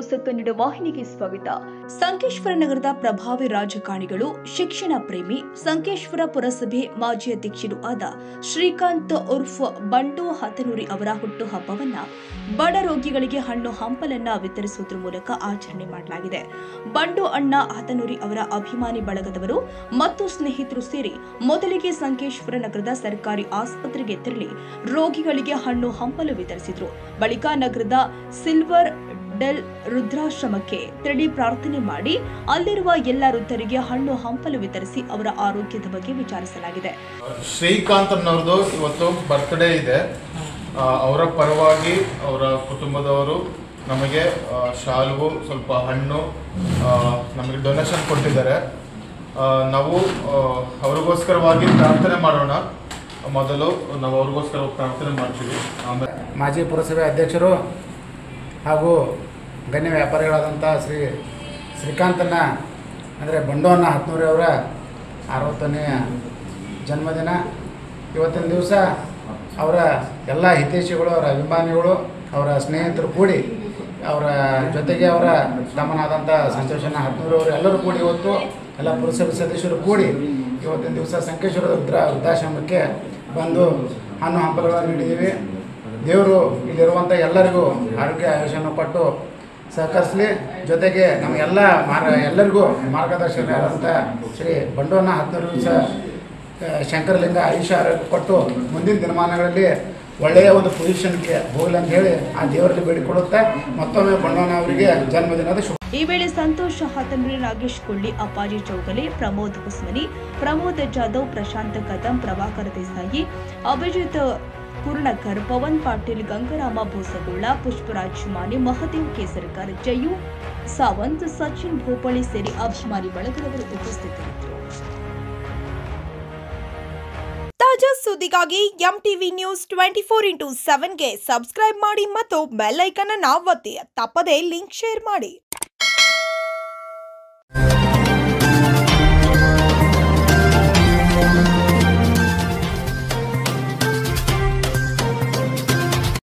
News Kannada ವಾಹಿನಿಗೆ ಸ್ವಾಗತ. ಸಂಕೇಶ್ವರ ನಗರದ ಪ್ರಭಾವಿ ರಾಜಕಾರಣಿಗಳು, ಶಿಕ್ಷಣ ಪ್ರೇಮಿ, ಸಂಕೇಶ್ವರ ಪುರಸಭೆ ಮಾಜಿ ಅಧ್ಯಕ್ಷರು ಆದ ಶ್ರೀಕಾಂತ್ ಉರ್ಫ್ ಬಂಡು ಹತನೂರಿ ಅವರ ಹುಟ್ಟುಹಬ್ಬವನ್ನ ಬಡ ರೋಗಿಗಳಿಗೆ ಹಣ್ಣು ಹಂಪಲನ್ನ ವಿತರಿಸುವುದರ ಮೂಲಕ ಆಚರಣೆ ಮಾಡಲಾಗಿದೆ. ಬಂಡು ಅಣ್ಣ ಹತನೂರಿ ಅವರ ಅಭಿಮಾನಿ ಬಳಗದವರು ಮತ್ತು ಸ್ನೇಹಿತರು ಸೇರಿ ಮೊದಲಿಗೆ ಸಂಕೇಶ್ವರ ನಗರದ ಸರ್ಕಾರಿ ಆಸ್ಪತ್ರೆಗೆ ತೆರಳಿ ರೋಗಿಗಳಿಗೆ ಹಣ್ಣು ಹಂಪಲು ವಿತರಿಸಿದರು. ಬಳಿಕ ನಗರದ ಸಿಲ್ವರ್ ಡೆಲ್ ರುದ್ರಾಶ್ರಮಕ್ಕೆ ತೆರಳಿ ಪ್ರಾರ್ಥನೆ ಮಾಡಿ ಅಲ್ಲಿರುವ ಎಲ್ಲ ವೃದ್ಧರಿಗೆ ಹಣ್ಣು ಹಂಪಲು ವಿತರಿಸಿ ಅವರ ಆರೋಗ್ಯದ ಬಗ್ಗೆ ವಿಚಾರಿಸಲಾಗಿದೆ. ಶ್ರೀಕಾಂತ್ ಅನ್ನೋರ್ದು ಇವತ್ತು ಬರ್ತ್ಡೇ ಇದೆ. ಅವರ ಪರವಾಗಿ ಅವರ ಕುಟುಂಬದವರು ನಮಗೆ ಶಾಲು, ಸ್ವಲ್ಪ ಹಣ್ಣು ನಮಗೆ ಡೊನೇಷನ್ ಕೊಟ್ಟಿದ್ದಾರೆ. ನಾವು ಅವ್ರಿಗೋಸ್ಕರವಾಗಿ ಪ್ರಾರ್ಥನೆ ಮಾಡೋಣ. ಮೊದಲು ನಾವು ಅವ್ರಿಗೋಸ್ಕರ ಪ್ರಾರ್ಥನೆ ಮಾಡ್ತೀವಿ. ಆಮೇಲೆ ಮಾಜಿ ಪುರಸಭೆ ಅಧ್ಯಕ್ಷರು ಹಾಗೂ ಗಣ್ಯ ವ್ಯಾಪಾರಿಗಳಾದಂಥ ಶ್ರೀಕಾಂತನ ಅಂದರೆ ಬಂಡೋನ ಹತ್ನೂರಿ ಅವರ 60ನೇ ಜನ್ಮದಿನ. ಇವತ್ತಿನ ದಿವಸ ಅವರ ಎಲ್ಲ ಹಿತೈಷಿಗಳು, ಅವರ ಅಭಿಮಾನಿಗಳು, ಅವರ ಸ್ನೇಹಿತರು ಕೂಡಿ ಅವರ ಜೊತೆಗೆ ಅವರ ತಮ್ಮನಾದಂಥ ಸಂತೋಷನ ಹತ್ನೂರಿ ಅವರು ಎಲ್ಲರೂ ಕೂಡಿ ಇವತ್ತು ಎಲ್ಲ ಪುರಸಭೆ ಸದಸ್ಯರು ಕೂಡಿ ಇವತ್ತಿನ ದಿವಸ ಸಂಕೇಶ್ವರ ವೃದ್ಧಾಶ್ರಮಕ್ಕೆ ಬಂದು ಹಣ್ಣು ಹಂಪಲುಗಳನ್ನು ನೀಡಿದ್ದೀವಿ. ದೇವರು ಇಲ್ಲಿರುವಂಥ ಎಲ್ಲರಿಗೂ ಆರೋಗ್ಯ ಆಯುಷ್ಯನ್ನು ಕೊಟ್ಟು ಸಹಕರಿಸಲಿ. ಜೊತೆಗೆ ನಮಗೆಲ್ಲ ಎಲ್ಲರಿಗೂ ಮಾರ್ಗದರ್ಶಕರಾದಂಥ ಶ್ರೀ ಬಂಡೋನ ಹತ್ನೂರು ಶಂಕರಲಿಂಗ ಆಯುಷ್ಯ ಆರೋಗ್ಯ ಕೊಟ್ಟು ಮುಂದಿನ ದಿನಮಾನಗಳಲ್ಲಿ ಒಳ್ಳೆಯ ಒಂದು ಪೊಸಿಷನ್ಗೆ ಹೋಗಲಿ ಅಂತ ಹೇಳಿ ಆ ದೇವರಲ್ಲಿ ಬೇಡಿಕೊಳ್ಳುತ್ತಾ ಮತ್ತೊಮ್ಮೆ ಬಂಡೋನ ಅವರಿಗೆ ಜನ್ಮದಿನದ ಶುಭ. ಈ ವೇಳೆ ಸಂತೋಷ್ ಹತನೂರಿ, ನಾಗೇಶ್ ಕೊಳ್ಳಿ, ಅಪ್ಪಾಜಿ ಚೌಗಲೆ, ಪ್ರಮೋದ್ ಹುಸ್ಮನಿ, ಪ್ರಮೋದ್ ಜಾಧವ್, ಪ್ರಶಾಂತ್ ಕದಂ, ಪ್ರಭಾಕರ್ ದೇಸಾಯಿ, ಅಭಿಜಿತ್ ಕುರ್ಣಕರ್, ಪವನ್ ಪಾಟೀಲ್, ಗಂಗರಾಮ ಭೋಸಗೋಳ, ಪುಷ್ಪರಾಜ್ ಮಾನೆ, ಮಹದೇವ್ ಕೇಸರಕರ್, ಜಯು ಸಾವಂತ್, ಸಚಿನ್ ಭೋಪಳಿ ಸೇರಿ ಅಭಿಮಾನಿ ಬಳಗದವರು ಉಪಸ್ಥಿತರಿದ್ದರು. ತಾಜಾ ಸುದ್ದಿಗಾಗಿ ಎಂಟಿವಿ ನ್ಯೂಸ್ 24x7ಗೆ ಸಬ್ಸ್ಕ್ರೈಬ್ ಮಾಡಿ ಮತ್ತು ಬೆಲ್ ಐಕಾನ್ ಅನ್ನು ಒತ್ತಿ. ತಪ್ಪದೇ ಲಿಂಕ್ ಶೇರ್ ಮಾಡಿ.